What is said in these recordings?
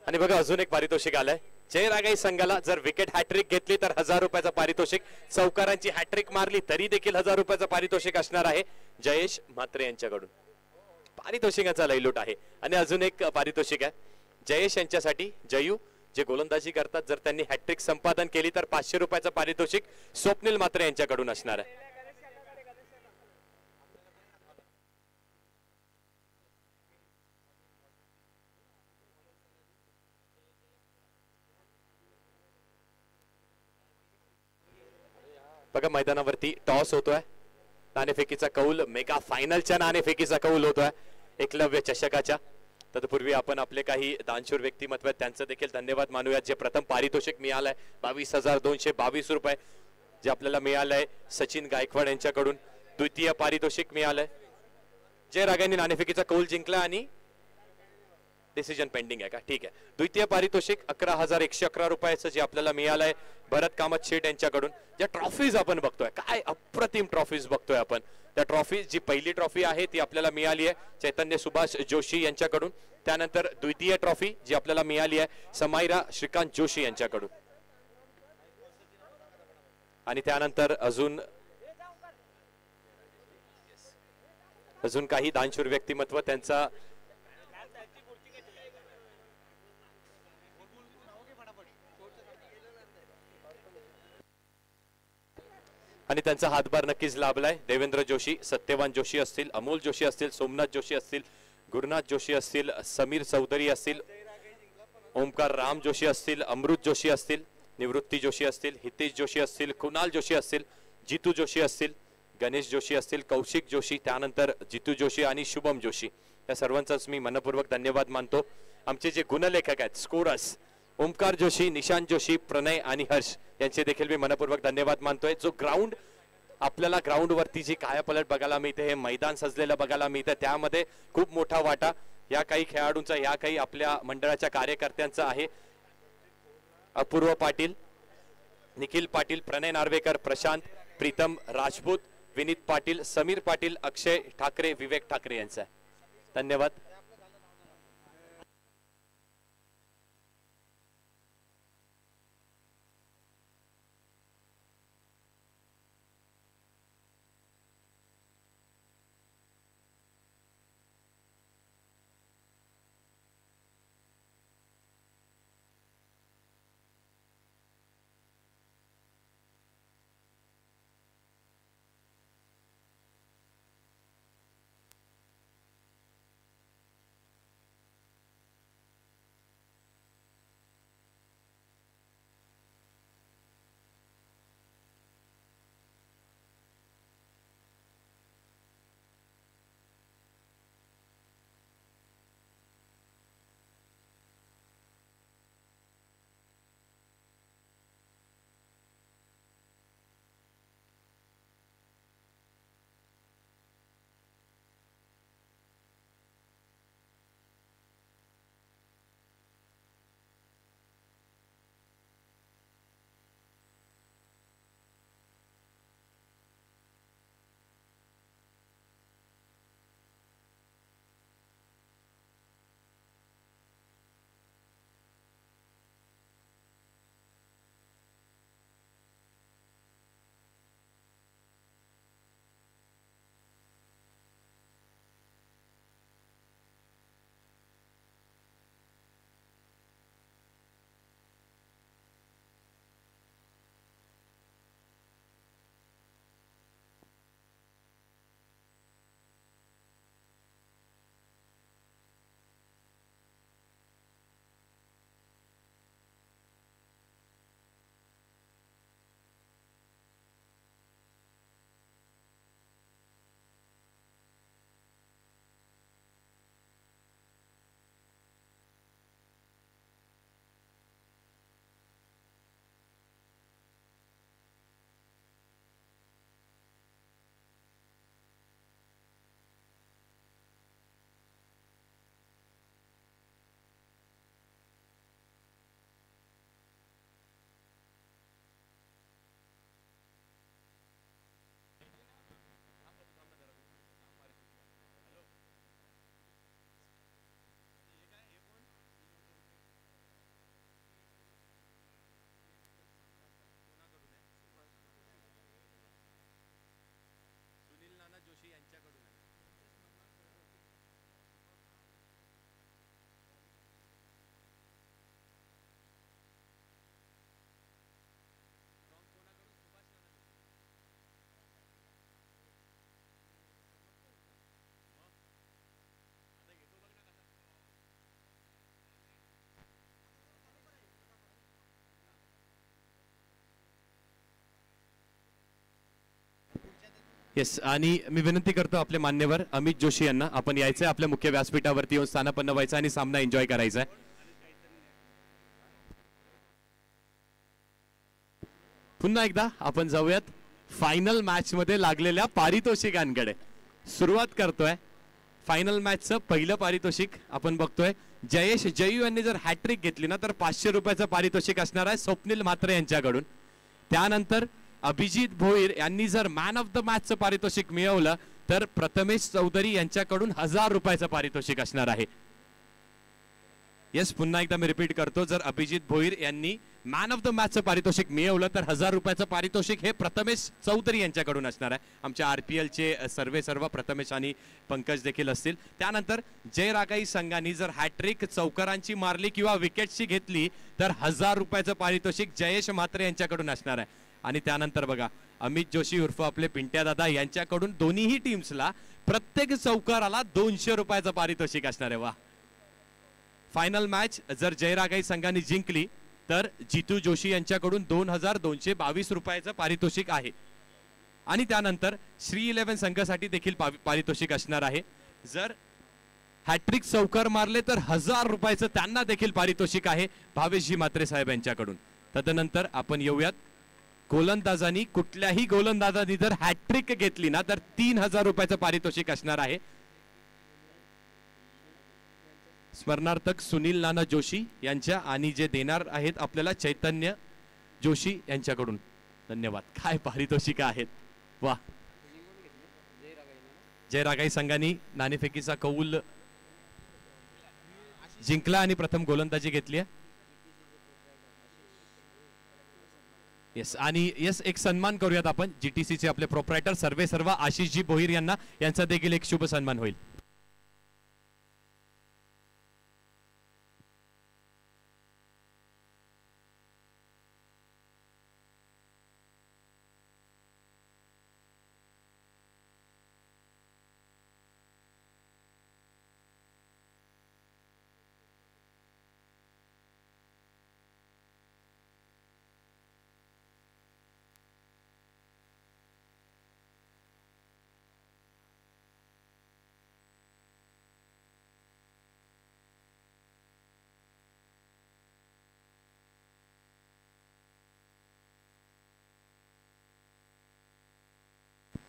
आणि बघा अजून एक पारितोषिक आलंय. जयरागाई संघाला जर विकेट हॅट्रिक घेतली तर 1000 रुपयाचं पारितोषिक, चौकारांची हॅट्रिक मारली तरी देखील 1000 रुपयाचं पारितोषिक असणार आहे जयेश म्हात्रे यांच्याकडून. पारितोषिकाचा लयलूट आहे. आणि अजून एक पारितोषिक आहे जयेश यांच्यासाठी. जयू जे गोलंदाजी करतात, जर त्यांनी हॅट्रिक संपादन केली तर 500 रुपयाचं पारितोषिक स्वप्नील म्हात्रे यांच्याकडून असणार आहे. बघा मैदानावरती टॉस होतोय. नाणेफेकीचा कौल, मेगा फायनलच्या नाणेफेकीचा कौल होतोय एकलव्य चषकाच्या. तत्पूर्वी आपण आपले काही दानशूर व्यक्तिमत्व आहेत त्यांचं देखील धन्यवाद मानूयात. जे प्रथम पारितोषिक मिळालंय 22,222 रुपये जे आपल्याला मिळालंय सचिन गायकवाड यांच्याकडून. द्वितीय पारितोषिक मिळालंय. जयरागांनी नाणेफेकीचा कौल जिंकला आणि डिसिजन पेंडिंग आहे का? ठीक आहे. द्वितीय पारितोषिक 11,111 रुपयाचं जे आपल्याला मिळालंय भरत कामत शेठ यांच्याकडून. ज्या ट्रॉफीज आपण बघतोय, काय अप्रतिम ट्रॉफीज बघतोय आपण. त्या ट्रॉफी, जी पहिली ट्रॉफी आहे ती आपल्याला मिळाली आहे चैतन्य सुभाष जोशी यांच्याकडून. त्यानंतर द्वितीय ट्रॉफी जी आपल्याला मिळाली आहे समायरा श्रीकांत जोशी यांच्याकडून. आणि त्यानंतर अजून काही दानशूर व्यक्तिमत्व त्यांचा आणि त्यांचा हातभार नक्कीच लाभलाय. देवेंद्र जोशी, सत्यवान जोशी असतील, अमोल जोशी असतील, सोमनाथ जोशी असतील, गुरुनाथ जोशी असतील, समीर चौधरी असतील, ओमकार राम जोशी असतील, अमृत जोशी असतील, निवृत्ती जोशी असतील, हितेश जोशी असतील, कुणाल जोशी असतील, जितू जोशी असतील, गणेश जोशी असतील, कौशिक जोशी, त्यानंतर जितू जोशी आणि शुभम जोशी, या सर्वांचाच मी मनपूर्वक धन्यवाद मानतो. आमचे जे गुणलेखक आहेत, स्कोरर्स, ओमकार जोशी, निशांत जोशी, प्रणय आणि हर्ष यांचे देखील मी मनपूर्वक धन्यवाद मानतोय. जो ग्राउंड आपल्याला ग्राउंडवरती जी कायापलट बघायला मिळते, हे मैदान सजलेलं बघायला मिळतं, त्यामध्ये खूप मोठा वाटा या काही खेळाडूंचा, या काही आपल्या मंडळाच्या कार्यकर्त्यांचा आहे. अपूर्व पाटील, निखिल पाटील, प्रणय नार्वेकर, प्रशांत, प्रीतम राजपूत, विनीत पाटील, समीर पाटील, अक्षय ठाकरे, विवेक ठाकरे यांचा धन्यवाद. येस, आणि मी विनंती करतो आपले मान्यवर अमित जोशी यांना, आपण यायचंय आपल्या मुख्य व्यासपीठावरती येऊन स्थानापन्न व्हायचं आणि सामना एन्जॉय करायचा आहे. पुन्हा एकदा आपण जाऊयात फायनल मॅच मध्ये लागलेल्या पारितोषिकांकडे. सुरुवात करतोय फायनल मॅचचं पहिलं पारितोषिक आपण बघतोय. जयेश जयू यांनी जर हॅट्रिक घेतली ना तर 500 रुपयाचं पारितोषिक असणार आहे स्वप्नील म्हात्रे यांच्याकडून. त्यानंतर अभिजित भोईर यांनी जर मॅन ऑफ द मॅचचं पारितोषिक मिळवलं तर प्रथमेश चौधरी यांच्याकडून 1000 रुपयाचं पारितोषिक असणार आहे. येस, पुन्हा एकदा मी रिपीट करतो, जर अभिजित भोईर यांनी मॅन ऑफ द मॅचचं पारितोषिक मिळवलं तर 1000 रुपयाचं पारितोषिक हे प्रथमेश चौधरी यांच्याकडून असणार आहे. आमच्या RPL चे सर्व प्रथमेश आणि पंकज देखील असतील. त्यानंतर जय रागाई संघाने जर हॅट्रिक चौकारांची मारली किंवा विकेटची घेतली तर 1000 रुपयाचं पारितोषिक जयेश म्हात्रे यांच्याकडून असणार आहे. आणि त्यानंतर बघा अमित जोशी उर्फ आपले पिंट्या दादा यांच्याकडून दोन्हीही टीम्सला प्रत्येक चौकाराला 200 रुपयाचं पारितोषिक असणार आहे. वा, फायनल मॅच जर जयरागाई संघाने जिंकली तर जितू जोशी यांच्याकडून 2222 रुपयाचं पारितोषिक आहे. आणि त्यानंतर श्री 11 संघासाठी देखील पारितोषिक असणार आहे. जर हॅट्रिक चौकार मारले तर 1000 रुपयाचं त्यांना देखील पारितोषिक आहे भावेशजी म्हात्रे साहेब यांच्याकडून. तदनंतर आपण येऊयात गोलंदाजांनी, कुठल्याही गोलंदाजांनी जर हॅट्रिक घेतली ना तर 3000 रुपयाचं पारितोषिक असणार आहे. स्मरणार्थक सुनील नाना जोशी यांच्या, आणि जे देणार आहेत आपल्याला चैतन्य जोशी यांच्याकडून. धन्यवाद. काय पारितोषिक आहेत, वा. जय रागाई संघाने नाणेफेकीचा कौल जिंकला आणि प्रथम गोलंदाजी घेतली आहे. येस, आणि येस, एक सन्मान करूयात आपण GTC चे आपले प्रोप्रायटर सर्व आशिषजी भोईर यांना, यांचा देखील एक शुभ सन्मान होईल.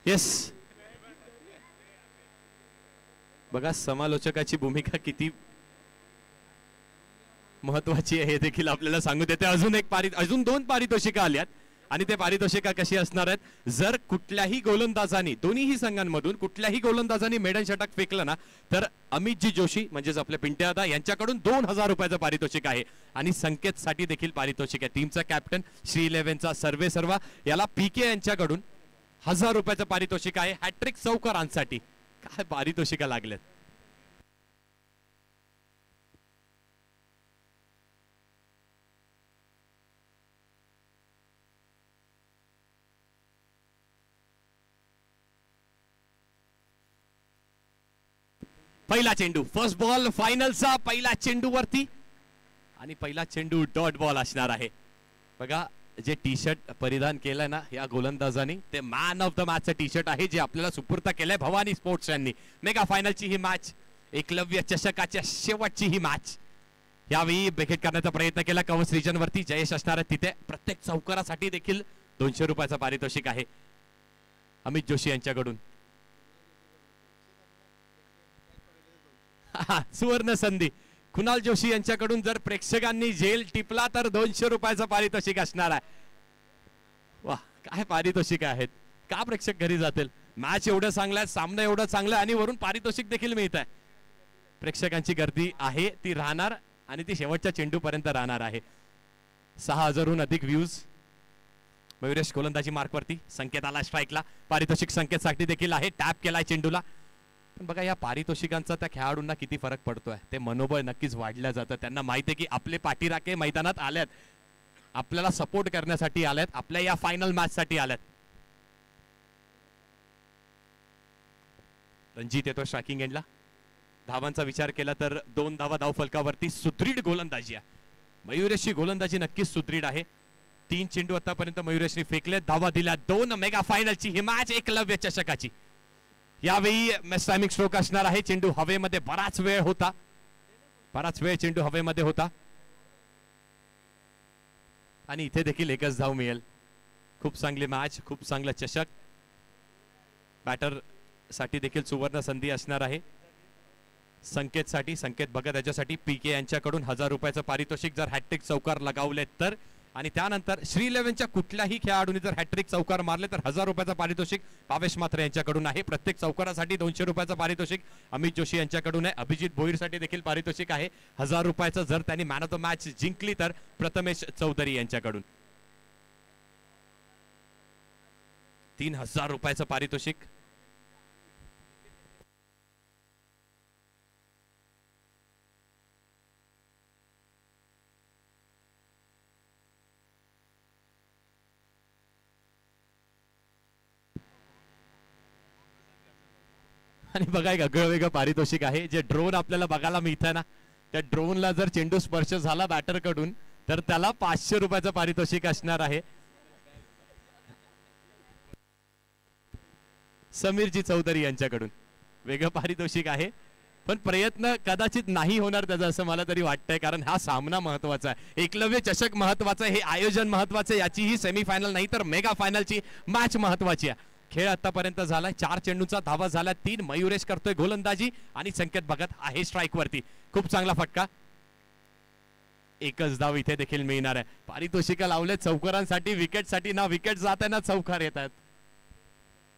येस, बघा समालोचकाची भूमिका किती महत्वाची आहे हे देखील आपल्याला सांगू देते. अजून 2 पारितोषिकं आल्यात आणि ते पारितोषिका कशी असणार आहेत. जर कुठल्याही गोलंदाजांनी, दोन्हीही संघांमधून कुठल्याही गोलंदाजांनी मेडन षटक फेकलं ना तर अमितजी जोशी म्हणजेच आपले पिंट्या दादा यांच्याकडून 2000 रुपयाचं पारितोषिक आहे. आणि संकेत साठी देखील पारितोषिक आहे. टीमचा कॅप्टन श्री 11चा सर्व याला PK यांच्याकडून 1000 रुपयाचं पारितोषिक आहे हॅट्रिक चौकारांसाठी. काय पारितोषिका लागलेत. पहिला चेंडू, फर्स्ट बॉल फायनलचा पहिला चेंडू वरती, आणि पहिला चेंडू डॉट बॉल असणार आहे. बघा जे टी शर्ट परिधान केलंय ना या गोलंदाजांनी ते मॅन ऑफ द मॅचचं टी शर्ट आहे जे आपल्याला सुपूर्द केलंय भवानी स्पोर्ट्स यांनी. मेगा फायनलची ही मॅच, एकलव्य चषकाच्या शेवटची ही मॅच. यावेळी बेखेट करण्याचा प्रयत्न केला कंस रिजन वरती. जयेश असणार आहे तिथे. प्रत्येक चौकारासाठी देखील 200 रुपयाचं पारितोषिक आहे अमित जोशी यांच्याकडून. सुवर्ण संधी कुणाल जोशी यांच्याकडून जर प्रेक्षकांनी झेल टिपला तर 200 रुपयाचं पारितोषिक असणार आहे. वाह, काय पारितोषिक आहेत. का प्रेक्षक घरी जातील. मॅच एवढं चांगलं आहे, सामना एवढं चांगलं आणि वरून पारितोषिक देखील मिळत आहे. प्रेक्षकांची गर्दी आहे ती राहणार आणि ती शेवटच्या चेंडू पर्यंत राहणार आहे. 6000हून अधिक व्ह्यूज. मयुरेश गोलंदाजी मार्कवरती, संकेत आला स्ट्राईकला. पारितोषिक संकेतसाठी देखील आहे. टॅप केलाय चेंडूला. पण बघा या पारितोषिकांचा त्या खेळाडूंना किती फरक पडतोय. ते मनोबळ नक्कीच वाढलं जातं. त्यांना माहिती आहे की आपले पाठीराखे मैदानात आल्यात, आपल्याला सपोर्ट करण्यासाठी आल्यात, आपल्या या फायनल मॅच साठी आल्यात. रणजित येतो स्ट्रायकिंग एंडला. धावांचा विचार केला तर 2 धावा धाव फलकावरती. सुदृढ गोलंदाजी आहे मयुरेशची. गोलंदाजी नक्कीच सुदृढ आहे. 3 चेंडू आतापर्यंत मयुरेशने फेकले, धावा दिल्या 2. मेगा फायनलची ही मॅच एकलव्य चषकाची. यावेळी टायमिंग स्ट्रोक असणार आहे. चेंडू हवेमध्ये बराच वेळ चेंडू हवेमध्ये होता आणि इथे देखील एकच धाव मिळेल. खूप चांगली मॅच, खूप चांगला चषक. बॅटर साठी देखील सुवर्ण संधी असणार आहे. संकेत भगत याच्यासाठी पीके यांच्याकडून 1000 रुपयाचं पारितोषिक जर हॅट्रिक चौकार लगावले तर. आणि त्यानंतर श्री 11च्या कुठल्याही खेळाडूने जर हॅट्रिक चौकार मारले तर 1000 रुपयाचं पारितोषिक भावेश म्हात्रे यांच्याकडून आहे. प्रत्येक चौकारासाठी 200 रुपयाचं पारितोषिक अमित जोशी यांच्याकडून आहे. अभिजित भोईरसाठी देखील पारितोषिक आहे 1000 रुपयाचं. जर त्यांनी मॅन ऑफ द मॅच जिंकली तर प्रथमेश चौधरी यांच्याकडून 3000 रुपयाचं पारितोषिक. आणि बघा एक वेगळं पारितोषिक आहे. जे ड्रोन आपल्याला बघायला मिळतं ना, त्या ड्रोनला जर चेंडू स्पर्श झाला बॅटर कडून तर त्याला 500 रुपयाचं पारितोषिक असणार आहे. समीरजी चौधरी यांच्याकडून वेगळं पारितोषिक आहे. पण प्रयत्न कदाचित नाही होणार त्याचा असं मला तरी वाटतंय, कारण हा सामना महत्वाचा आहे. एकलव्य चषक महत्वाचा आहे, हे आयोजन महत्वाचं आहे. याची ही सेमीफायनल नाही तर मेगा फायनलची मॅच महत्वाची आहे. खेळ आतापर्यंत झालाय 4 चेंडूचा धावा झाला 3. मयुरेश करतोय गोलंदाजी आणि संकेत भगत आहे स्ट्राईक वरती. खूप चांगला फटका. एकच धाव इथे देखील मिळणार आहे. पारितोषिक लावले चौकारांसाठी, विकेटसाठी ना विकेट जात आहे ना चौकार येत आहेत.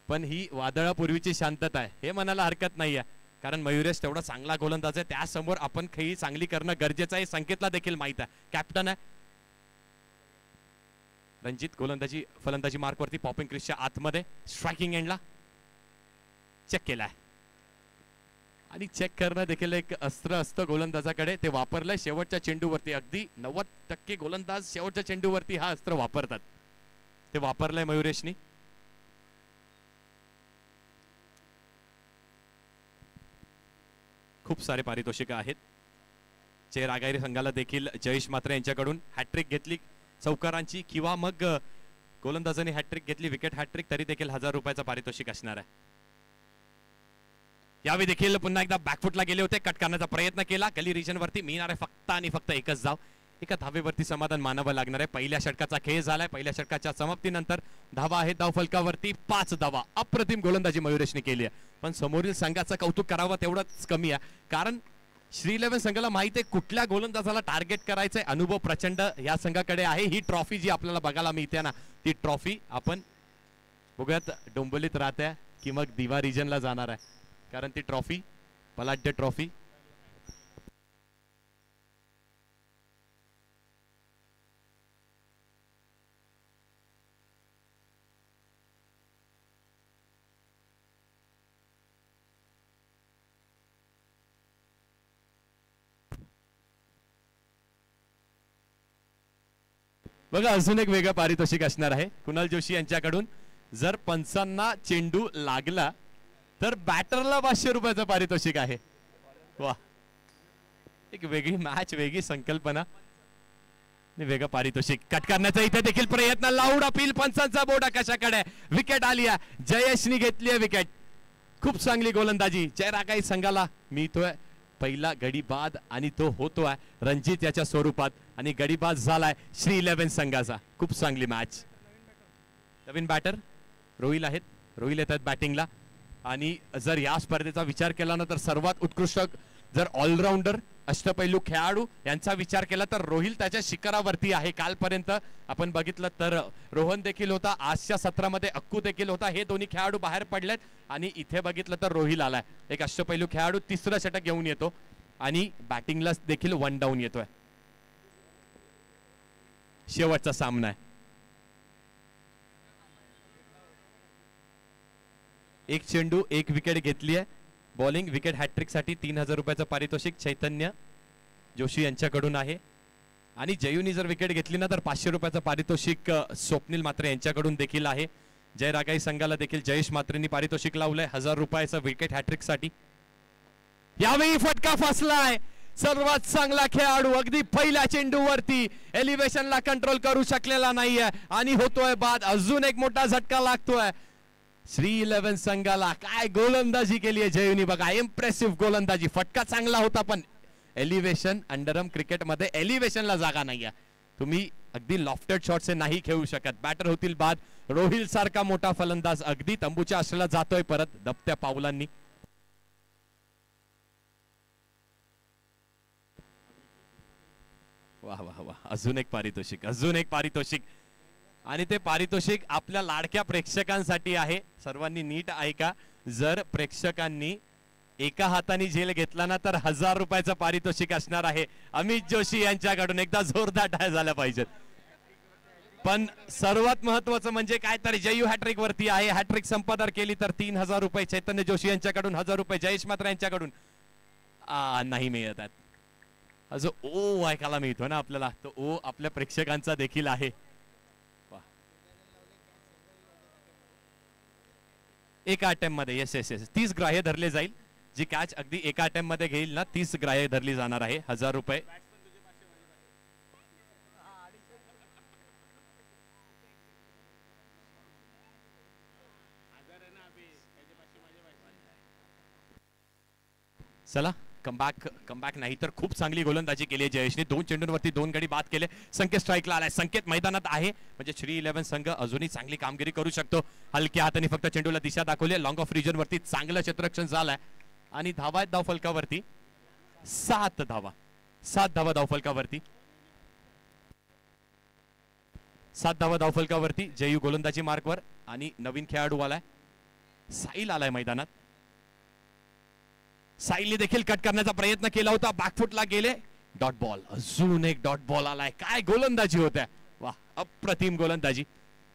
पण ही वादळापूर्वीची शांतता आहे हे म्हणायला हरकत नाहीये, कारण मयुरेश तेवढा चांगला गोलंदाज आहे. त्यासमोर आपण खेळी चांगली करणं गरजेचं आहे. संकेतला देखील माहित आहे, कॅप्टन आहे. रणजित गोलंदाजी फलंदाजी मार्कवरती, पॉपिंग क्रिसच्या आतमध्ये, स्ट्रायकिंग एंडला चेक केलाय. आणि चेक करणं देखील एक अस्त्र असतं गोलंदाजाकडे, ते वापरलंय शेवटच्या चेंडूवरती. अगदी 90% गोलंदाज शेवटच्या चेंडूवरती हा अस्त्र वापरतात, ते वापरलंय मयुरेशनी. खूप सारे पारितोषिक आहेत. चेर आगारी संघाला देखील जयेश म्हात्रे यांच्याकडून हॅट्रिक घेतली चौकारांची किंवा मग गोलंदाजाने हॅट्रिक घेतली विकेट हॅट्रिक तरी देखील 1000 रुपयाचं पारितोषिक असणार आहे. यावेळी देखील पुन्हा एकदा बॅकफुटला गेले होते, कट करण्याचा प्रयत्न केला. गली रिजन वरती मिळणार आहे फक्त आणि फक्त एकच धाव. एका धावेवरती समाधान मानावं लागणार आहे. पहिल्या षटकाचा खेळ झालाय. पहिल्या षटकाच्या समाप्तीनंतर धावा आहे धाव फलकावरती 5 धावा. अप्रतिम गोलंदाजी मयुरेशने केली आहे. पण समोरील संघाचं कौतुक करावं तेवढंच कमी आहे, कारण श्री 11 संघाला माहिती आहे कुठल्या गोलंदाजाला टार्गेट करायचंय. अनुभव प्रचंड या संघाकडे आहे. ही ट्रॉफी जी आपल्याला बघायला मिळते ना, ती ट्रॉफी आपण बघूयात डोंबिवलीत राहते की मग दिवा रिजनला जाणार आहे, कारण ती ट्रॉफी बलाढ्य ट्रॉफी. बघा अजून एक वेगळं पारितोषिक असणार आहे कुणाल जोशी यांच्याकडून. जर पंचांना चेंडू लागला तर बॅटरला 500 रुपयाचं पारितोषिक आहे. वा, एक वेगळी मॅच, वेगळी संकल्पना, वेगळं पारितोषिक. कट करण्याचा इथे देखील प्रयत्न. लाऊड अपील, पंचांचा बोर्ड कशाकडे. विकेट आली आहे, जयेशनी घेतली आहे विकेट. खूप चांगली गोलंदाजी. जयरागाई संघाला मिळतोय पहिला गडी बाद आणि तो होतोय रणजित याच्या स्वरूपात आणि गडी बाद झालाय श्री 11 संघाचा. खूप चांगली मॅच. नवीन बॅटर रोहिल आहेत, रोहिल येतात बॅटिंगला. आणि जर या स्पर्धेचा विचार केला ना तर सर्वात उत्कृष्ट जर ऑलराऊंडर अष्टपैलू खेळाडू यांचा विचार केला तर रोहिल त्याच्या शिखरावरती आहे. कालपर्यंत आपण बघितलं तर रोहन देखील होता, आजच्या सत्रामध्ये अक्कू देखील होता. हे दोन्ही खेळाडू बाहेर पडलेत आणि इथे बघितलं तर रोहिल आलाय, एक अष्टपैलू खेळाडू. 3रं षटक घेऊन येतो आणि बॅटिंगला देखील 1 डाऊन येतोय. शेवटचा सामना आहे. एक चेंडू, एक विकेट घेतली आहे. बॉलिंग विकेट हॅट्रिक साठी 3000 रुपयाचं पारितोषिक चैतन्य जोशी यांच्याकडून आहे. आणि जयूनी जर विकेट घेतली ना तर 500 रुपयाचं पारितोषिक स्वप्नील म्हात्रे यांच्याकडून देखील आहे. जयरागाई संघाला देखील जयेश म्हात्रेंनी पारितोषिक लावलंय 1000 रुपयाचं विकेट हॅट्रिक साठी. यावेळी फटका फसलाय. सर्वात चांगला खेळाडू अगदी पहिल्या चेंडूवरती एलिव्हेशनला कंट्रोल करू शकलेला नाहीये आणि होतोय बाद. अजून एक मोठा झटका लागतोय श्री 11 संघाला. काय गोलंदाजी केली आहे जयूनी बघा, इम्प्रेसिव्ह गोलंदाजी. फटका चांगला होता पण एलिव्हेशन अंडरआर्म क्रिकेटमध्ये एलिव्हेशनला जागा नाहीये. तुम्ही अगदी लॉफ्टेड शॉट्स नाही खेळू शकत. बॅटर होतील बाद. रोहिल सारखा मोठा फलंदाज अगदी तंबूच्या आश्रयाला जातोय परत दबत्या पावलांनी. वाह वाह वाह, अजून एक पारितोषिक, अजून एक पारितोषिक. आणि ते पारितोषिक आपल्या लाडक्या प्रेक्षकांसाठी आहे. सर्वांनी नीट ऐका. जर प्रेक्षकांनी एका हाताने झेल घेतला ना तर 1000 रुपयाचं पारितोषिक असणार आहे अमित जोशी यांच्याकडून. एकदा जोरदार टाळ्या झाल्या पाहिजेत. पण सर्वात महत्वाचं म्हणजे काय तर जयू हॅट्रिक वरती आहे. हॅट्रिक संपादन केली तर 3000 रुपये चैतन्य जोशी यांच्याकडून, 1000 रुपये जयेश मात्रा यांच्याकडून नाही मिळत आहेत. जो ओ ऐकायला मिळतो ना आपल्याला, तो ओ आपल्या प्रेक्षकांचा देखील आहे. एका अटेम्प्ट मध्ये येस येस येस 30 ग्राह्य धरले जाईल. जी कॅच अगदी एका अटेम्प्ट मध्ये घेईल ना 30 ग्राह्य धरली जाणार आहे. 1000 रुपये. चला कमबॅक नाही तर खूप चांगली गोलंदाजी केली आहे जयेशने. 2 चेंडूंवरती 2 गडी बाद केले. संकेत स्ट्राईकला आलाय. संकेत मैदानात आहे म्हणजे श्री 11 संघ अजूनही चांगली कामगिरी करू शकतो. हलक्या हाताने फक्त चेंडूला दिशा दाखवली. लॉंग ऑफ रिजन वरती चांगलं क्षेत्ररक्षण झालंय आणि धावा आहेत धावफलकावरती 7 धावा. 7 धावा धावफलकावरती. 7 धावा धावफलकावरती. जयू गोलंदाजी मार्कवर आणि नवीन खेळाडू आलाय साहिल आलाय मैदानात. साहिलने देखील कट करण्याचा प्रयत्न केला होता. बॅकफुटला गेले. Dot ball. अजून एक डॉट बॉल आलाय. काय गोलंदाजी होत्या. वाह, अप्रतिम गोलंदाजी.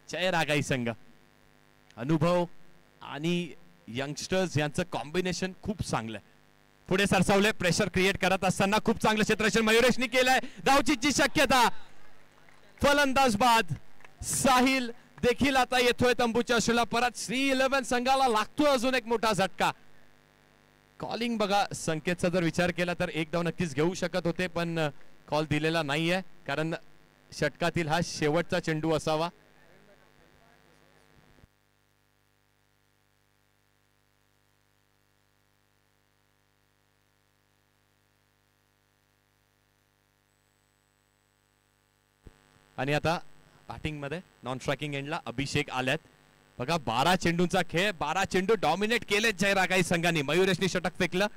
जय रागाई संघ. अनुभव आणि यंगस्टर्स यांचं कॉम्बिनेशन खूप चांगलं आहे. पुढे सरसावले. प्रेशर क्रिएट करत असताना खूप चांगलं क्षेत्ररक्षण मयुरेशने केलंय. धावचीची शक्यता. फलंदाज बाद. साहिल देखील आता येतोय तंबूच्या आश्रयाला परत. श्री 11 संघाला लागतोय अजून एक मोठा झटका. कॉलिंग बघा, संकेतचा जर विचार केला तर 1 धाव नक्कीच घेऊ शकत होते पण कॉल दिलेला नाहीये कारण षटकातील हा शेवटचा चेंडू असावा. आणि आता बॅटिंग मध्ये नॉन स्ट्रायकिंग एंडला अभिषेक आल्यात. बघा 12 चेंडूंचा खेळ. 12 चेंडू डॉमिनेट केलेत जय रागाई संघाने. मयुरेशने षटक फेकलं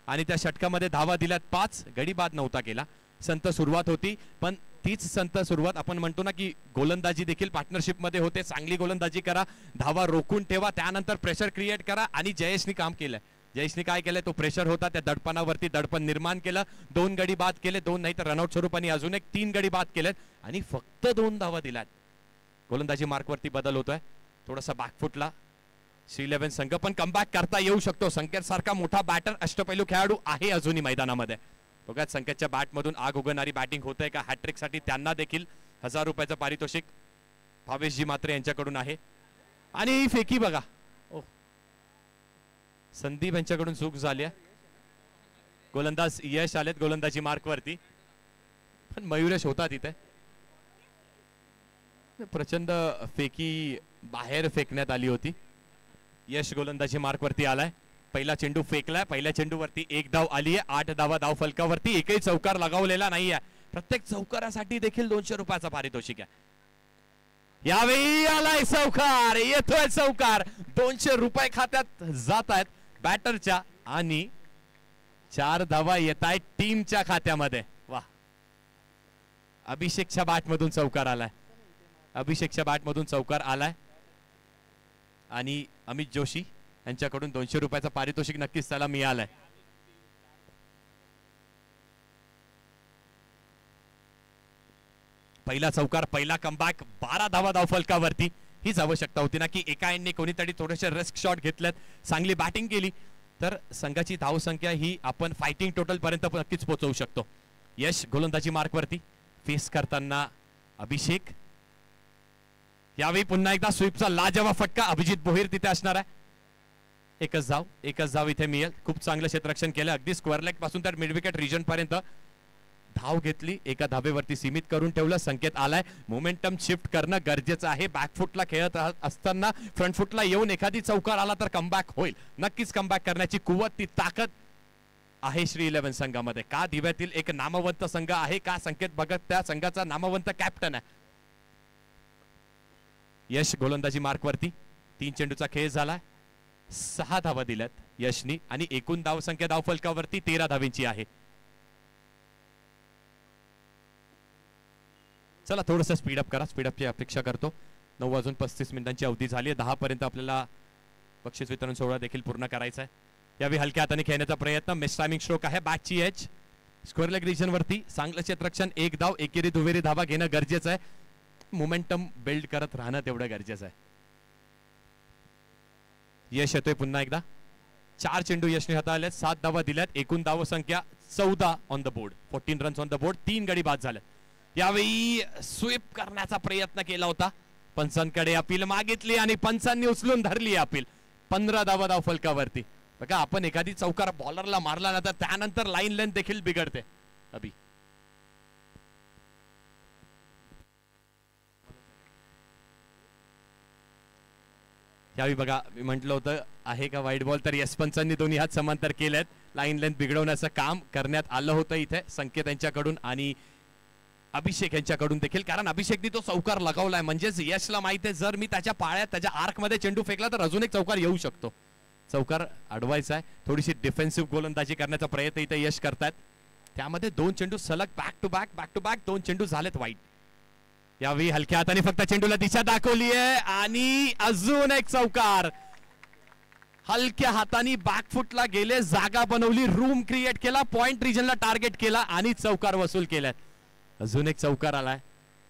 आणि त्या षटकामध्ये धावा दिल्यात 5. गडी बाद नव्हता केला. संत सुरुवात होती पण तीच संत सुरुवात आपण म्हणतो ना की गोलंदाजी देखील पार्टनरशिप मध्ये होते. चांगली गोलंदाजी करा, धावा रोखून ठेवा, त्यानंतर प्रेशर क्रिएट करा. आणि जयेशने काम केलंय. जयेशने काय केलंय, तो प्रेशर होता त्या दडपणावरती दडपण निर्माण केलं. 2 गडी बाद केले. 2 नाही तर रनआउट स्वरूपाने अजून एक 3 गडी बाद केलेत आणि फक्त 2 धावा दिल्यात. गोलंदाजी मार्कवरती बदल होतोय. थोडासा बॅकफुटला श्री 11 संघ पण कमबॅक करता येऊ शकतो. संकेत सारखा मोठा बॅटर अष्टपैलू खेळाडू आहे अजूनही मैदानामध्ये. बघा संकेतच्या बॅट मधून आग उगवणारी बॅटिंग होते का. हॅट्रिक साठी त्यांना देखील 1000 रुपयाचं पारितोषिक भावेशजी मात्रे यांच्याकडून आहे. आणि ही फेकी बघा, संदीप यांच्याकडून चूक झाली. गोलंदाज यश आलेत गोलंदाजी मार्कवरती पण मयुरेश होता तिथे. प्रचंड फेकी बाहेर फेकण्यात आली होती. यश गोलंदाजी मार्कवरती आलाय. पहिला चेंडू फेकलाय. पहिल्या चेंडूवरती 1 धाव आली आहे. 8 धावा धाव फलकावरती. एकही चौकार लगावलेला नाहीये. प्रत्येक चौकारासाठी देखील 200 रुपयाचा पारितोषिक आहे. यावेळी आलाय चौकार. येतोय चौकार. 200 रुपये खात्यात जात आहेत बॅटरच्या आणि 4 धावा येत आहेत टीमच्या खात्यामध्ये. वा, अभिषेकच्या बॅट मधून चौकार आलाय. अभिषेकच्या बॅट मधून चौकार आलाय आणि अमित जोशी यांच्याकडून 200 रुपयाचं पारितोषिक नक्कीच त्याला मिळालंय. पहिला चौकार, पहिला कमबॅक. 12 धावा धाव फलकावरती. हीच आवश्यकता होती ना की एका एंडने कोणीतरी थोडेसे रिस्क शॉट घेतलेत, चांगली बॅटिंग केली तर संघाची धावसंख्या ही आपण फायटिंग टोटल पर्यंत नक्कीच पोहोचवू शकतो. यश गोलंदाजी मार्कवरती फेस करताना अभिषेक. यावेळी पुन्हा एकदा स्वीपचा लाजवाब फटका. अभिजित बोहीर तिथे असणार आहे. एकच धाव इथे मिळेल. खूप चांगलं क्षेत्ररक्षण केलं, अगदी स्क्वेअर लेग पासून तर मिड विकेट रिजन पर्यंत धाव घेतली, एका धावेवरती सीमित करून ठेवलं. संकेत आलाय, मोमेंटम शिफ्ट करणं गरजेचं आहे. बॅकफुटला खेळत असताना फ्रंट फुटला येऊन एखादी चौकार आला तर कमबॅक होईल. नक्कीच कमबॅक करण्याची कुवत, ती ताकद आहे श्री 11 संघामध्ये. का दिव्यातील एक नामवंत संघ आहे, का संकेत भगत त्या संघाचा नामवंत कॅप्टन आहे. यश गोलंदाजी मार्कवरती, 3 चेंडूचा खेळ झालाय, 6 धावा दिल्यात यशनी आणि एकूण धावसंख्या धावफलकावरती 13 धावींची आहे. चला थोडंसं स्पीडअप करा, स्पीडअपची अपेक्षा करतो. 9:35 अवधी झाली आहे. 10 पर्यंत आपल्याला बक्षीस वितरण सोहळा देखील पूर्ण करायचा आहे. यावेळी हलक्या हाताने खेळण्याचा प्रयत्न, मिस टायमिंग स्ट्रोक आहे. बॅटची एज स्क्वेअर लेग रिजन वरती चांगलं क्षेत्ररक्षण, 1 धाव, एकेरी दुहेरी धावा घेणं गरजेचं आहे. मोमेंटम बिल्ड करत राहणं तेवढं गरजेचं आहे. यश येतोय पुन्हा एकदा. 4 चेंडू यशने हाताळले, 7 धावा दिल्यात, एकूण धाव संख्या 14 on the board, 14 runs on the board, 3 गडी बाद झाले. यावेळी स्वीप करण्याचा प्रयत्न केला होता, पंचांकडे अपील मागितली आणि पंचांनी उचलून धरली अपील. 15 धावा धाव फलकावरती. बघा, आपण एखादी चौकार बॉलरला मारला ना तर त्यानंतर लाईन लेंथ देखील बिघडते. अभि यावेळी बघा, मी म्हटलं होतं आहे का वाईट बॉल, तर यश पंचांनी दोन्ही हात समांतर केलेत. लाईन लेंथ बिघडवण्याचं काम करण्यात आलं होतं इथे संकेत यांच्याकडून आणि अभिषेक यांच्याकडून देखील. कारण अभिषेकनी तो चौकार लगावलाय, म्हणजेच यशला माहिती आहे जर मी त्याच्या पाळ्यात त्याच्या आर्क मध्ये चेंडू फेकला तर अजून एक चौकार येऊ शकतो. चौकार अडवायचा आहे. थोडीशी डिफेन्सिव्ह गोलंदाजी करण्याचा प्रयत्न इथे यश करतात. त्यामध्ये 2 चेंडू सलग बॅक टू बॅक 2 चेंडू झालेत वाईट. यावेळी हलक्या हाताने फक्त चेंडूला दिशा दाखवली आहे आणि अजून एक चौकार. हलक्या हाताने बॅकफुटला गेले, जागा बनवली, रूम क्रिएट केला, पॉइंट रिजनला टार्गेट केला आणि चौकार वसूल केलाय. अजून एक चौकार आलाय,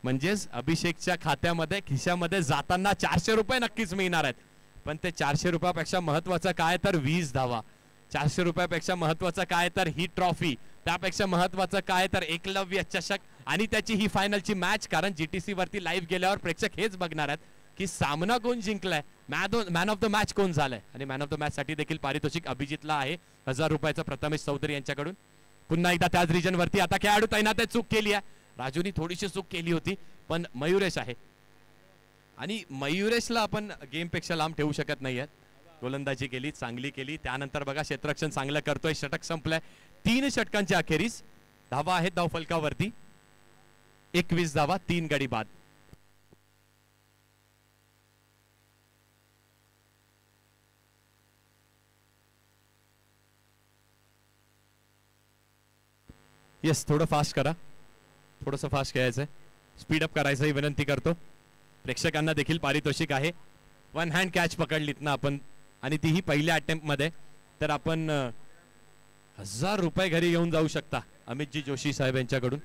म्हणजेच अभिषेकच्या खात्यामध्ये खिशामध्ये जाताना 400 रुपये नक्कीच मिळणार आहेत. पण ते 400 रुपयापेक्षा महत्वाचं काय तर 20 धावा. 400 रुपयापेक्षा महत्वाचं काय तर ही ट्रॉफी. त्यापेक्षा महत्वाचं काय तर एकलव्य चषक आणि त्याची ही फायनलची मॅच. कारण जीटीसी वरती लाईव्ह गेल्यावर प्रेक्षक हेच बघणार आहेत की सामना कोण जिंकलाय, मॅन ऑफ द मॅच कोण झालाय. आणि मॅन ऑफ द मॅच साठी देखील पारितोषिक अभिजितला आहे 1000 रुपयाचं प्रथमेश चौधरी यांच्याकडून. पुन्हा एकदा त्याच रिजन वरती आता खेळाडू तैनात चूक केली आहे. राजूनी थोडीशी चूक केली होती, पण मयुरेश आहे आणि मयुरेशला आपण गेम पेक्षा लांब ठेवू शकत नाहीयेत. गोलंदाजी केली, चांगली केली, त्यानंतर बघा क्षेत्ररक्षण चांगलं करतोय. षटक संपलंय. 3 षटकांच्या अखेरीस धावा आहेत धाव फलकावरती, 21 धावा, 3 गडी बाद. येस, थोडं फास्ट करा, थोडंसं फास्ट खेळायचंय, स्पीडअप करायचं ही विनंती करतो. प्रेक्षकांना देखील पारितोषिक आहे. 1 हँड कॅच पकडलीत ना आपण आणि तीही पहिल्या अटेम्प्ट मध्ये, तर आपण 1000 रुपये घरी घेऊन जाऊ शकता अमितजी जोशी साहेब यांच्याकडून.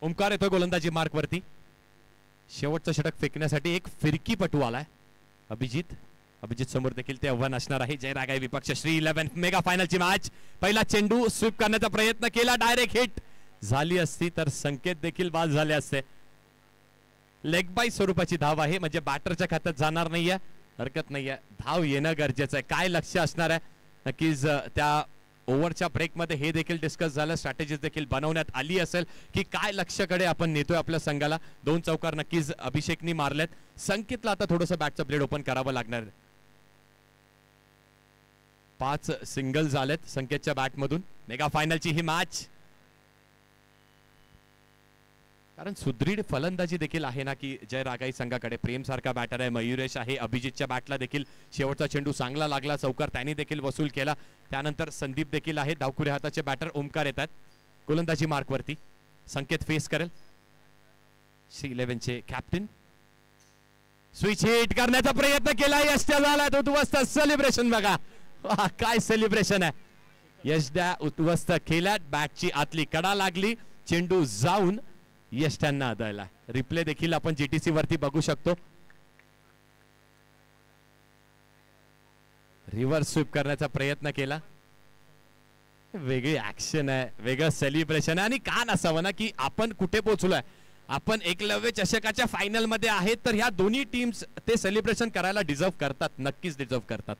ओमकार येतोय गोलंदाजी मार्क वरती. शेवटचं षटक फेकण्यासाठी एक फिरकीपटू आलाय अभिजित समोर देखील ते आव्हान असणार आहे. जयरागाई विपक्ष श्री 11 मेगा फायनलची मॅच. पहिला चेंडू स्वीप करण्याचा प्रयत्न केला, डायरेक्ट हिट झाली असती तर संकेत देखील बाद झाले असते. लेग बाय स्वरूपाची धाव आहे, म्हणजे बॅटरच्या खात्यात जाणार नाहीये, हरकत नाहीये. धाव येणं गरजेचं आहे. काय लक्ष असणार आहे नक्कीच त्या ओव्हरच्या ब्रेकमध्ये हे देखील डिस्कस झालं, स्ट्रॅटेजीज देखील बनवण्यात आली असेल की काय लक्ष्याकडे आपण नेतोय आपल्या संघाला. 2 चौकार नक्कीच अभिषेकनी मारलेत. संकेतला आता थोडंसं बॅटचं ब्लेड ओपन करावं लागणार. 5 सिंगल झालेत संकेतच्या बॅटमधून. मेगा फायनलची ही मॅच. कारण सुदृढ फलंदाजी देखील आहे ना की जय रागाई संघाकडे. प्रेम सारखा बॅटर आहे, मयुरेश आहे, अभिजितच्या बॅटला देखील शेवटचा चेंडू चांगला लागला, चौकार त्यांनी देखील वसूल केला. त्यानंतर संदीप देखील आहे. डावखुऱ्या हाताचे बॅटर ओमकार येतात गोलंदाजी मार्क वरती. संकेत फेस करेल श्री 11 चे कॅप्टन. स्विच हिट करण्याचा प्रयत्न केला, यशच्या झाला उद्ध्वस्त. सेलिब्रेशन बघा, काय सेलिब्रेशन आहे. यशद्या उद्ध्वस्त केल्यात, बॅटची आतली कडा लागली, चेंडू जाऊन यश त्यांना आदळला. रिप्ले देखील आपण जीटीसी वरती बघू शकतो. रिव्हर्स स्वीप करण्याचा प्रयत्न केला. वेगळी ऍक्शन आहे, वेगळं सेलिब्रेशन आहे आणि का नसावं ना की आपण कुठे पोहोचलोय. आपण एकलव्य चषकाच्या फायनल मध्ये आहेत, तर ह्या दोन्ही टीम्स ते सेलिब्रेशन करायला डिझर्व करतात, नक्कीच डिझर्व करतात.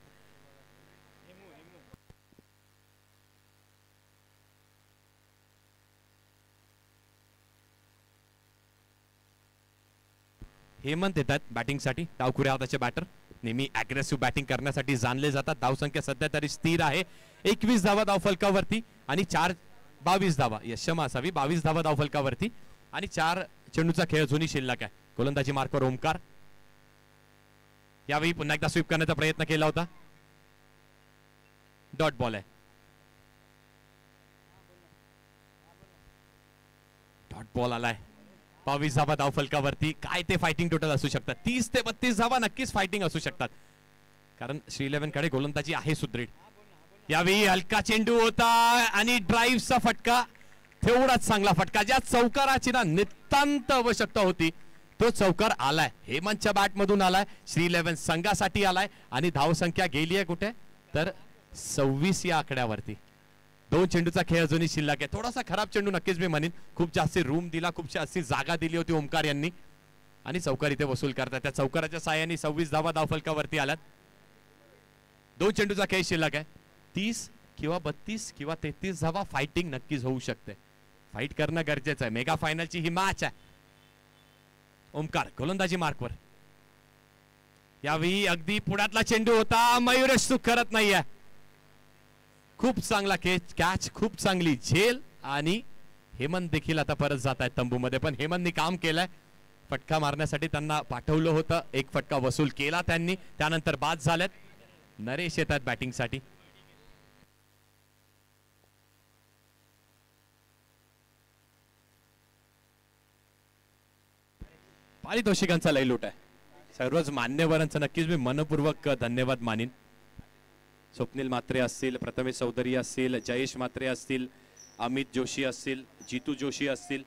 हेमंत येतात बॅटिंगसाठी. डावखुऱ्या हाताचे बॅटर नेहमी अग्रेसिव्ह बॅटिंग करण्यासाठी जाणले जातात. धावसंख्या सध्या तरी स्थिर आहे, 21 धावा धावफलकावरती आणि 22 धावा, क्षमा असावी, 22 धावा धावफलकावरती आणि 4 चेंडूचा खेळ अजूनही शिल्लक आहे. गोलंदाजी मार्कवर ओमकार. यावेळी पुन्हा एकदा स्वीप करण्याचा प्रयत्न केला होता. डॉट बॉल आहे. डॉट बॉल आलाय. 22 धावा धावफलकावरती. काय ते फायटिंग टोटल असू शकतात. 30 ते 32 धावा नक्कीच फायटिंग असू शकतात, कारण श्री11 कडे गोलंदाजी आहे सुदृढ. यावेळी हलका चेंडू होता आणि ड्राईव्हचा फटका, तेवढाच चांगला फटका. ज्या चौकाराची ना नितांत आवश्यकता होती तो चौकार आलाय. हेमंतच्या बॅट मधून आलाय, श्री11 संघासाठी आलाय आणि धावसंख्या गेली आहे कुठे तर 26 या आकड्यावरती. 2 चेंडूचा खेळ अजूनही शिल्लक आहे. थोडासा खराब चेंडू नक्कीच मी म्हणेन. खूप जास्त रूम दिला, खूप जास्त जागा दिली होती ओमकार यांनी आणि चौकार इथे वसूल करतात. त्या चौकाराच्या साहाय्याने 26 धावा धावफलकावरती आल्यात. 2 चेंडूचा खेळ शिल्लक आहे. 30 किंवा 32 किंवा 33 धावा फायटिंग नक्कीच होऊ शकते. फाईट करणं गरजेचं आहे. मेगा फायनलची ही मॅच आहे. ओमकार गोलंदाजी मार्कवर. यावेळी अगदी पुढातला चेंडू होता. मयुरेश चूक करत नाहीये. खूप चांगला कॅच, खूप चांगली झेल आणि हेमंत देखील आता परत जात आहेत तंबूमध्ये, पण हेमंतनी काम केलंय. फटका मारण्यासाठी त्यांना पाठवलं होतं, एक फटका वसूल केला त्यांनी, त्यानंतर बाद झालेत. नरेश येतात बॅटिंगसाठी. पारितोषिकांचा लयलूट आहे. सर्वच मान्यवरांचं नक्कीच मी मनपूर्वक धन्यवाद मानीन. स्वप्नील म्हात्रे असतील, प्रथमेश चौधरी असतील, जयेश म्हात्रे असतील, अमित जोशी असतील, जितू जोशी असतील,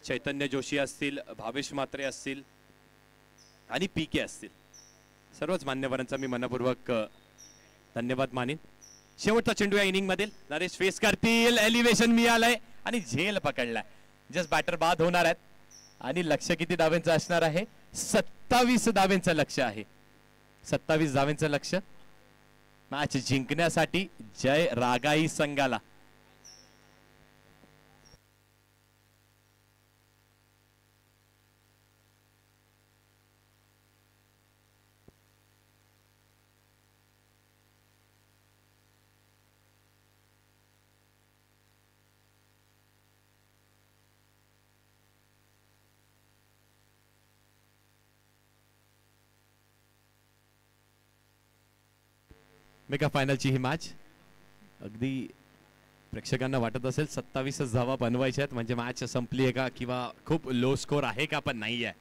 चैतन्य जोशी असतील, भावेश म्हात्रे असतील आणि पीके असतील. सर्वच मान्यवरांचा मी मनपूर्वक धन्यवाद मानीन. शेवटचा चेंडू या इनिंग मधील नरेश फेस करतील. एलिव्हेशन मिळालंय आणि झेल पकडलाय. जस्ट बॅटर बाद होणार आहेत आणि लक्ष किती धावेंचं असणार आहे? 27 धावेंचं लक्ष आहे. 27 धावेंचं लक्ष मॅच जिंकण्यासाठी जय रागाई संघाला. मेगा फायनलची ही मॅच अगदी प्रेक्षकांना वाटत असेल 27 धावा बनवायच्या आहेत म्हणजे मॅच संपली आहे का किंवा खूप लो स्कोर आहे का, पण नाही आहे.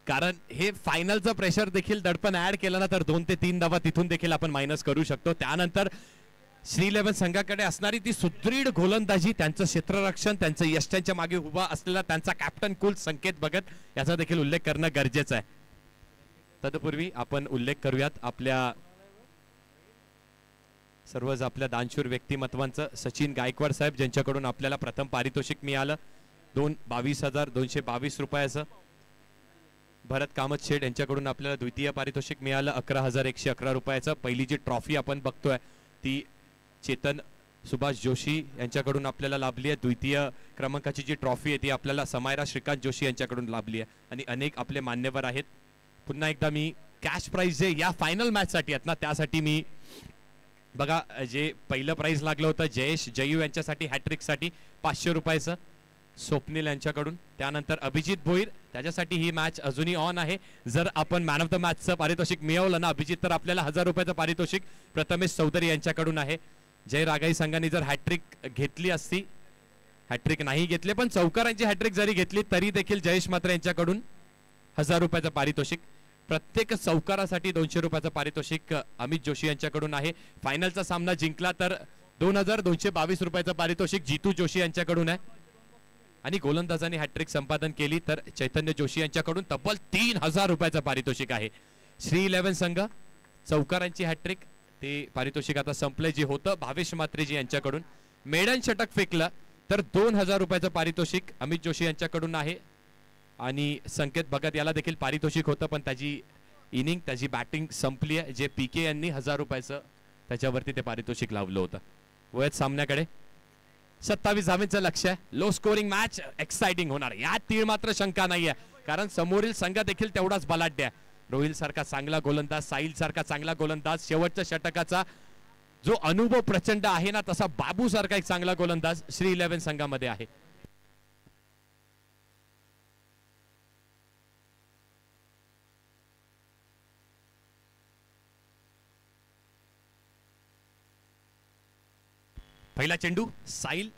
कारण हे फायनलचं प्रेशर देखील दडपण ऍड केलं ना तर 2 ते 3 धावा तिथून देखील आपण मायनस करू शकतो. त्यानंतर श्री11 संघाकडे असणारी ती सुदृढ गोलंदाजी, त्यांचं क्षेत्ररक्षण, त्यांचं यष्ट्यांच्या मागे उभा असलेला त्यांचा कॅप्टन कूल संकेत भगत याचा देखील उल्लेख करणं गरजेचं आहे. तत्पूर्वी आपण उल्लेख करूयात आपल्या सर्वच आपल्या दानशूर व्यक्तिमत्वांचं. सचिन गायकवाड साहेब ज्यांच्याकडून आपल्याला प्रथम पारितोषिक मिळालं 22,222 रुपयाचं. भरत कामत शेठ यांच्याकडून आपल्याला द्वितीय पारितोषिक मिळालं 11,111 रुपयाचं. पहिली जी ट्रॉफी आपण बघतोय ती चेतन सुभाष जोशी यांच्याकडून आपल्याला लाभली आहे. द्वितीय क्रमांकाची जी ट्रॉफी आहे ती आपल्याला समायरा श्रीकांत जोशी यांच्याकडून लाभली आहे आणि अनेक आपले मान्यवर आहेत. पुन्हा एकदा मी कॅश प्राइज जे या फायनल मॅच साठी आहेत ना त्यासाठी मी बघा जे पहिलं प्राइज लागलं होतं जयेश जयू यांच्यासाठी हॅट्रिक साठी 500 रुपयाचं स्वप्नील यांच्याकडून. त्यानंतर अभिजित भोईर त्याच्यासाठी ही मॅच अजूनही ऑन आहे. जर आपण मॅन ऑफ द मॅचचं पारितोषिक मिळवलं ना अभिजित तर आपल्याला 1000 रुपयाचं पारितोषिक प्रथमेश चौधरी यांच्याकडून आहे. जय रागाई संघाने जर हॅट्रिक घेतली असती, हॅट्रिक नाही घेतले पण चौकारांची हॅट्रिक जरी घेतली तरी देखील जयेश म्हात्रे यांच्याकडून 1000 रुपयाचं पारितोषिक. प्रत्येक चौकारासाठी 200 रुपयाचं पारितोषिक अमित जोशी यांच्याकडून आहे. फायनलचा सामना जिंकला तर 2222 रुपयाचं पारितोषिक जितू जोशी यांच्याकडून आहे आणि गोलंदाजांनी हॅट्रिक संपादन केली तर चैतन्य जोशी यांच्याकडून तब्बल 3000 रुपयाचं पारितोषिक आहे. श्री11 संघ चौकारांची हॅट्रिक ते पारितोषिक आता संपले जे होतं भावेश म्हात्रेजी यांच्याकडून. मेडन षटक फेकलं तर 2000 रुपयाचं पारितोषिक अमित जोशी यांच्याकडून आहे. आणि संकेत भगत याला देखील पारितोषिक होतं, पण त्याची इनिंग त्याची बॅटिंग संपली आहे. जे पीके यांनी 1000 रुपयाचं त्याच्यावरती ते पारितोषिक लावलं होतं. वयात सामन्याकडे 27 धावेचं लक्ष आहे. लो स्कोरिंग मॅच एक्साइटिंग होणार यात तीळ मात्र शंका नाही आहे, कारण समोरील संघ देखील तेवढाच बलाढ्य आहे. रोहिल सारखा चांगला गोलंदाज, साहिल सारखा चांगला गोलंदाज, शेवटच्या षटकाचा जो अनुभव प्रचंड आहे ना, तसा बाबू सारखा एक चांगला गोलंदाज श्री 11 संघामध्ये आहे. पहिला चेंडू साहिल,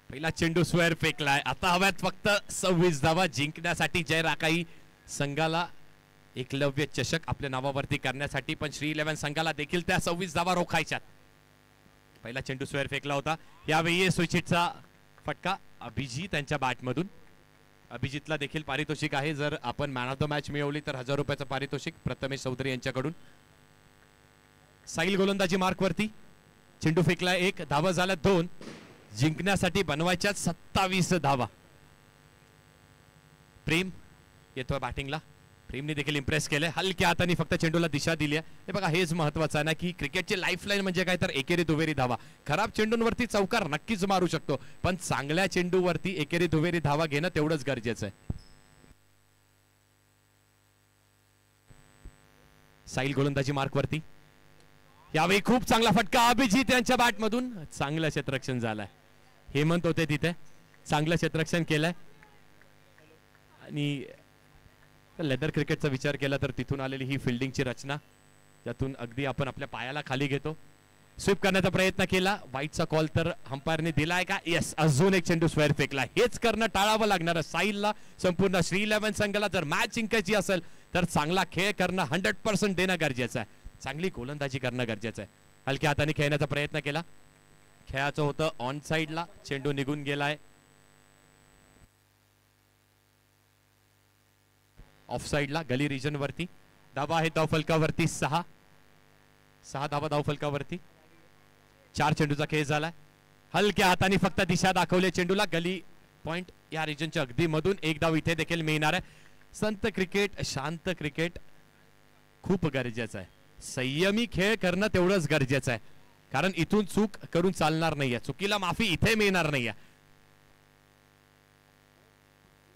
पहिला चेंडू स्क्वेअर फेकलाय. आता हव्यात फक्त 26 धावा जिंकण्यासाठी जय राकाई संघाला एकलव्य चषक आपल्या नावावरती करण्यासाठी, पण श्री 11 संघाला देखील त्या 26 धावा रोखायच्यात. पहिला चेंडू स्क्वेअर फेकला होता. यावेळी स्विचिटचा फटका अभिजित यांच्या बॅटमधून. अभिजितला देखील पारितोषिक आहे. जर आपण मॅन ऑफ द मॅच मिळवली तर 1000 रुपयाचं पारितोषिक प्रथमेश चौधरी यांच्याकडून. साहिल गोलंदाजी मार्कवरती, चेंडू फेकला 1, धावा झाल्या 2, जिंकण्यासाठी बनवायच्या 27 धावा. प्रेम येतोय बॅटिंगला. प्रेमने देखील इम्प्रेस केलंय. हलक्या हाताने फक्त चेंडूला दिशा दिली आहे. हे बघा, हेच महत्वाचं आहे ना, की क्रिकेटची लाईफलाईन म्हणजे काय तर एकेरी दुहेरी धावा. खराब चेंडूंवरती चौकार नक्कीच मारू शकतो, पण चांगल्या चेंडूवरती एकेरी दुहेरी धावा घेणं तेवढंच गरजेचं आहे. साहिल गोलंदाजी मार्कवरती. यावेळी खूप चांगला फटका अभिजित यांच्या बॅटमधून. चांगलं क्षेत्ररक्षण झालंय. हेमंत होते तिथे, चांगलं क्षेत्ररक्षण केलंय. आणि लेदर क्रिकेटचा विचार केला तर तिथून आलेली ही फिल्डिंगची रचना, ज्यातून अगदी आपण आपल्या पायाला खाली घेतो. स्वीप करण्याचा प्रयत्न केला, वाईटचा कॉल तर अंपायरने दिलाय का? यस, अजून एक चेंडू स्क्वेअर फेकला. हेच करणं टाळावं लागणार साहिलला. संपूर्ण श्री 11 संघाला जर मॅच जिंकायची असेल तर चांगला खेळ करणं 100% देणं गरजेचं आहे. चांगली गोलंदाजी करणं गरजेचं आहे. हलक्या हाताने खेळण्याचा प्रयत्न केला. खेळाचं होतं ऑन साइडला, चेंडू निघून गेलाय. ऑफ साइडला गली रिजन वरती. धावा आहे धावफलकावरती 6 धावा धावफलकावरती. 4 चेंडूचा खेळ झालाय. हलक्या हाताने फक्त दिशा दाखवली चेंडूला. गली पॉइंट या रिजनच्या अगदी मधून 1 धाव इथे देखील मिळणार आहे. संत क्रिकेट, शांत क्रिकेट खूप गरजेचं आहे. संयमी खेळ करणं तेवढंच गरजेचं आहे, कारण इथून चूक करून चालणार नाहीये. चुकीला माफी इथे मिळणार नाहीये.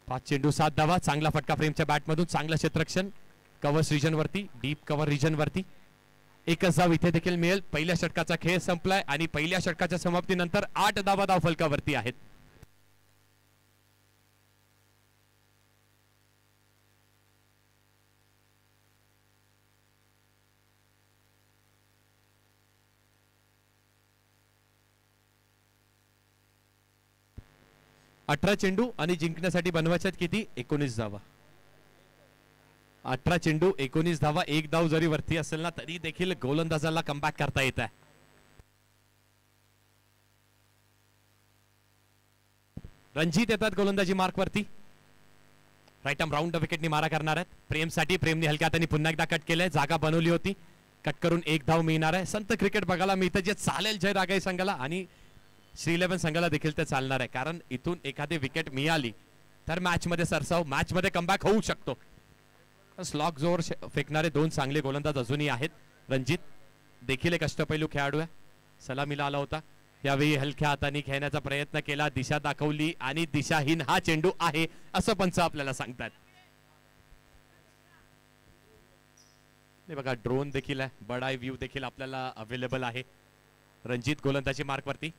5 चेंडू 7 धावा. चांगला फटका फ्रेमच्या बॅटमधून. चांगलं क्षेत्ररक्षण कव्हर रिजन वरती, डीप कव्हर रिजन वरती. 1च धाव इथे देखील मिळेल. पहिल्या षटकाचा खेळ संपलाय आणि पहिल्या षटकाच्या समाप्तीनंतर 8 धावा धावफलकावरती आहेत. अठरा चेंडू आणि जिंकण्यासाठी बनवायच्यात किती? 19 धावा. 18 चेंडू 19 धावा. 1 धाव जरी वरती असेल ना तरी देखील गोलंदाजाला कमबॅक करता येत आहे. रणजित येतात गोलंदाजी मार्कवरती. राईट आर्म राऊंड विकेटनी मारा करणार आहेत. प्रेमसाठी प्रेमने हलक्या हाताने पुन्हा एकदा कट केलंय. जागा बनवली होती, कट करून 1 धाव मिळणार आहे. संत क्रिकेट बघायला मिळतं जे चालेल जय रागाई संघाला आणि श्री 11 संघाला देखील ते चालणार आहे, कारण इथून एखादी विकेट मिळाली तर मॅच मध्ये सरसाव, मॅच मध्ये कमबॅक होऊ शकतो. स्लॉग जोर फेकणारे 2 चांगले गोलंदाज अजूनही आहेत. रणजित देखील एक अष्टपैलू खेळाडू आहे, सलामीला आला होता. यावेळी हलक्या हाताने खेळण्याचा प्रयत्न केला, दिशा दाखवली आणि दिशाहीन हा चेंडू आहे असं पंच आपल्याला सांगतात. हे बघा, ड्रोन देखील आहे, बर्ड आय व्ह्यू देखील आपल्याला अवेलेबल आहे. रणजित गोलंदाजी मार्कवरती.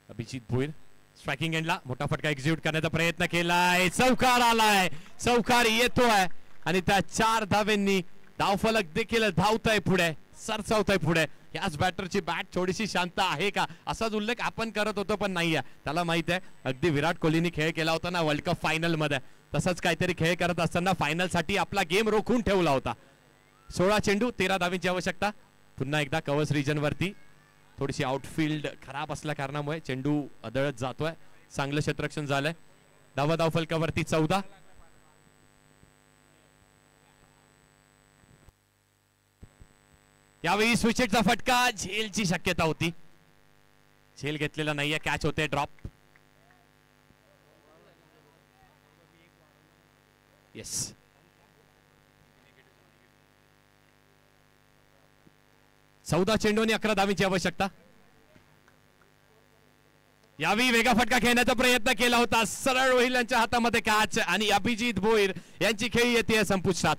अभिजित भोईर स्ट्रायकिंग एंडला मोठा फटका एक्झिक्यूट करण्याचा प्रयत्न केलाय. चौकार आलाय, चौकार येतोय आणि त्या 4 धावेंनी धावफलक देखील धावताय पुढे, सरसावताय पुढे. याच बॅटरची बॅट थोडीशी शांत आहे का असाच उल्लेख आपण करत होतो, पण नाहीये. त्याला माहित आहे अगदी विराट कोहलीने खेळ केला होता ना वर्ल्ड कप फायनल मध्ये, तसंच काहीतरी खेळ करत असताना फायनल साठी आपला गेम रोखून ठेवला होता. 16 चेंडू 13 धावांची आवश्यकता. पुन्हा एकदा कव्हर्स रिजन वरती. थोडीशी आउटफील्ड खराब असल्या कारणामुळे चेंडू अदळत जातोय. चांगलं क्षेत्ररक्षण झालंय. धावा धावफलकावरती 14. यावेळी स्विचेटचा फटका, झेलची शक्यता होती, झेल घेतलेला नाहीये. कॅच होते ड्रॉप. येस, चौदा चेंडू आणि 11 धावींची आवश्यकता. यावेळी वेगा फटका खेळण्याचा प्रयत्न केला होता, सरळ रोहिल यांच्या हातामध्ये कॅच आणि अभिजित भोईर यांची खेळी येते संपुष्टात.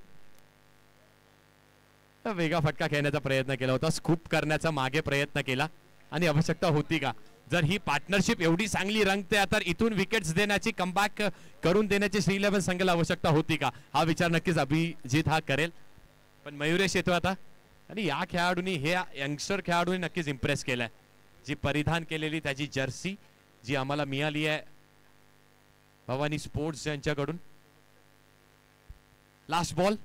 वेगा फटका खेळण्याचा प्रयत्न केला होता, स्कूप करण्याचा मागे प्रयत्न केला आणि आवश्यकता होती का? जर ही पार्टनरशिप एवढी चांगली रंगते तर इथून विकेट्स देण्याची, कमबॅक करून देण्याची श्री11 संघाला आवश्यकता होती का? हा विचार नक्कीच अभिजित हा करेल. पण मयुरेश येतो आता आणि या खेळाडूंनी, हे यंगस्टर खेळाडूंनी नक्कीच इम्प्रेस केलाय. जी परिधान केलेली त्याची जर्सी जी आम्हाला मिळाली आहे भवानी स्पोर्ट्स यांच्याकडून. लास्ट बॉल,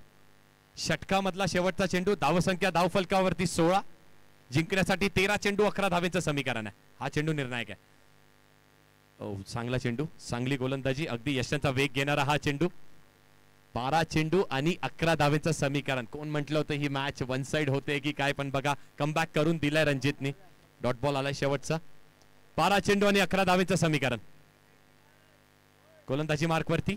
षटकामधला शेवटचा चेंडू, धावसंख्या धावफलकावरती 16, जिंकण्यासाठी 13 चेंडू 11 धावेचं समीकरण आहे. हा चेंडू निर्णायक आहे. चांगला चेंडू, चांगली गोलंदाजी, अगदी यशांचा वेग घेणारा हा चेंडू. 12 चेंडू आणि 11 धावेचं समीकरण. कोण म्हटलं होतं ही मॅच वन साइड होते की काय, पण बघा कमबॅक करून दिलाय रणजितनी. डॉट बॉल आलाय शेवटचा. 12 चेंडू आणि 11 धावेचं समीकरण. गोलंदाजी मार्क वरती.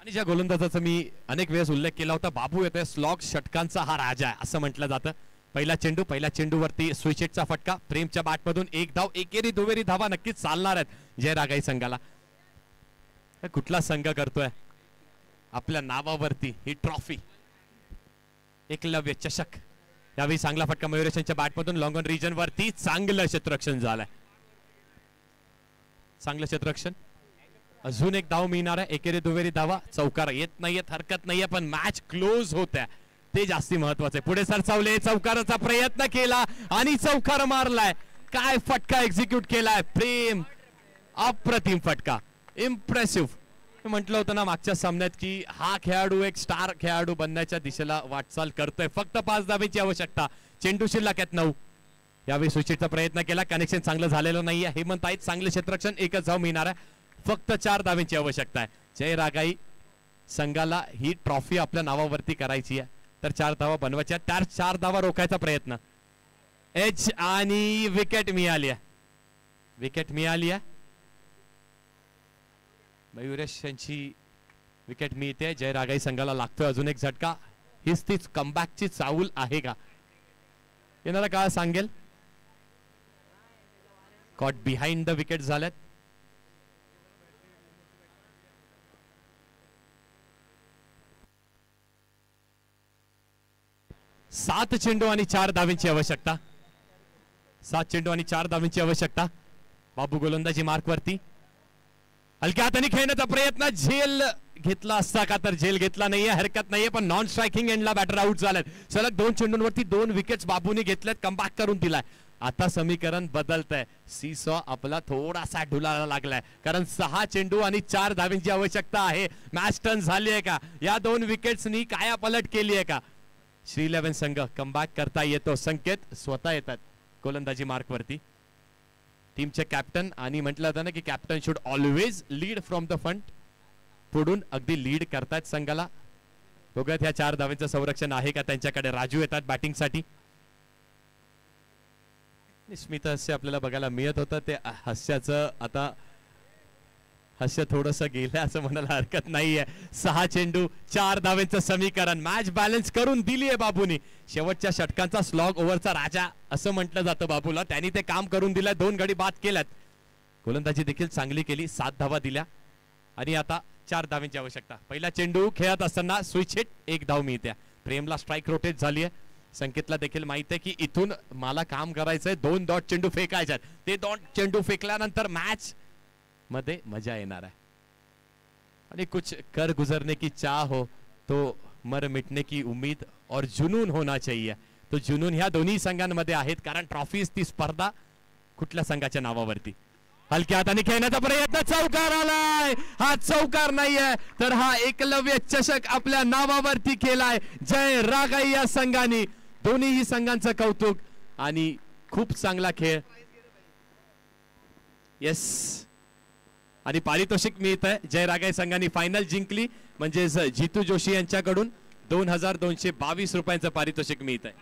आणि ज्या गोलंदाजाचा मी अनेक वेळेस उल्लेख केला होता, बाबू येतोय, स्लॉग षटकांचा हा राजा आहे असं म्हटलं जातं. पहिला चेंडूवरती स्विच हिटचा फटका, प्रेमच्या बॅटमधून एक धाव, एकेरी दुहेरी धावा नक्कीच चालणार आहेत जय रागाई संघाला. कुठला संघ करतोय आपल्या नावावरती ही ट्रॉफी, एकलव्य चषक? यावेळी चांगला फटका मयुरेशांच्या बॅटमधून लॉंग ऑन रिजन वरती, चांगलं क्षेत्ररक्षण झालंय, चांगलं क्षेत्ररक्षण. अजून एक धाव मिळणार आहे, एकेरी दुहेरी धावा. चौकार येत नाहीयेत, हरकत नाहीये, पण मॅच क्लोज होत आहे ते जास्ती महत्वाचं आहे. पुढे सरसावले, चौकाराचा प्रयत्न केला आणि चौकार मारलाय. काय फटका एक्झिक्यूट केलाय प्रेम, अप्रतिम फटका, इम्प्रेसिव्ह. म्हटलं होतं ना मागच्या सामन्यात की हा खेळाडू एक स्टार खेळाडू बनण्याच्या दिशेला वाटचाल करतोय. फक्त 5 धावेची आवश्यकता, चेंडू शिल्लक आहेत 9. यावेळी स्विचचा प्रयत्न केला, कनेक्शन चांगलं झालेलं नाहीये. हेमंत आहेत, चांगले क्षेत्ररक्षण, एकच धाव मिळणार आहे. फक्त 4 धावेची आवश्यकता आहे. जय रागाई संघाला ही ट्रॉफी आपल्या नावावरती करायची आहे, तर 4 धावा बनवायच्या. त्या 4 धावा रोखायचा प्रयत्न. एच आणि विकेट मिळाली आहे, विकेट मिळाली आहे. मयुरेश यांची विकेट मिळते. जय रागाई संघाला लागतोय अजून एक झटका. हीच तीच कमबॅकची चाऊल आहे का? येणारा काळ सांगेल. कॉट बिहाइंड द विकेट झाल्यात. सात चेंडू आणि 4 धावेंची आवश्यकता. 7 चेंडू आणि 4 धावेंची आवश्यकता. बाबू गोलंदाजी मार्क वरती. हलक्या हाताने खेळण्याचा प्रयत्न, झेल घेतला असता का, तर झेल घेतला नाहीये, हरकत नाहीये. पण नॉन स्ट्रायकिंग एंडला बॅटर आउट झालेत. सलग 2 चेंडूंवरती 2 विकेट्स बाबूने घेतल्यात, कमबॅक करून दिलाय. आता समीकरण बदलतंय. सीसॉ आपला थोडासा ढुलाला लागलाय, कारण 6 चेंडू आणि 4 धावेंची आवश्यकता आहे. मॅच टर्न झाली आहे का? या 2 विकेट्सनी कायापालट केली आहे का? श्री11 संघ कमबॅक करता येतो. संकेत स्वतः येतात गोलंदाजी मार्क वरती. टीमचे कॅप्टन, आणि म्हटलं जातं ना की captain should always lead from the front. पुढून अगदी लीड करतायत संघाला. बघत ह्या 4 धावेंचं संरक्षण आहे का त्यांच्याकडे. राजू येतात बॅटिंगसाठी. स्मित हास्य आपल्याला बघायला मिळत होतं. ते हास्याचं आता हास्य थोडस गेलं असं म्हणायला हरकत नाहीये. 6 चेंडू 4 धावेंचं समीकरण. मॅच बॅलन्स करून दिली आहे बाबूनी. शेवटच्या षटकांचा स्लॉग ओव्हरचा राजा असं म्हटलं जातं बाबूला. त्यांनी ते काम करून दिलंय. 2 गडी बाद केल्यात. गोलंदाजी देखील चांगली केली. 7 धावा दिल्या आणि आता 4 धावेंची आवश्यकता. पहिला चेंडू खेळत असताना स्विच हिट, 1 धाव मिळते. प्रेमला स्ट्राईक रोटेट झाली आहे. संकेतला देखील माहित आहे की इथून मला काम करायचंय. 2 डॉट चेंडू फेकायचे. ते 2 चेंडू फेकल्यानंतर मॅच मध्ये मजा येणार आहे. आणि कुछ कर गुजरने की चाह हो तो मर मिटने की उम्मीद और जुनून होना चाहिए. तो जुनून ह्या दोन्ही संघांमध्ये आहेत, कारण ट्रॉफीज ती स्पर्धा कुठल्या संघाच्या नावावरती. हलक्या हाताने खेळण्याचा प्रयत्न, चौकार आलाय. हा चौकार नाहीये, तर हा एकलव्य चषक आपल्या नावावरती केलाय जय रागाई या संघाने. दोन्हीही संघांचं कौतुक आणि खूप चांगला खेळ. येस, आणि पारितोषिक मिळत आहे. जय रागाई संघाने फायनल जिंकली, म्हणजे जितू जोशी यांच्याकडून 2222 रुपयांचं पारितोषिक मिळत आहे.